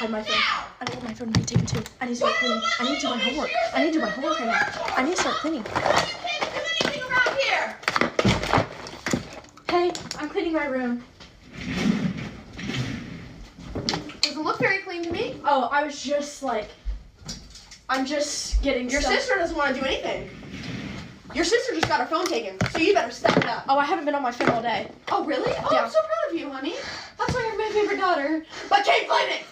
hide my phone. I don't want my phone to be taken too. I need to start cleaning. I need to do my homework. I need to do my homework right now. I need to start cleaning. Can't do anything around here. Hey, I'm cleaning my room. Doesn't look very clean to me. Oh, I was just like, I'm just getting Your stuff. sister doesn't want to do anything. Your sister just got her phone taken, so you better step it up. Oh, I haven't been on my phone all day. Oh, really? Oh, Yeah. I'm so proud of you, honey. That's why you're my favorite daughter. But keep cleaning!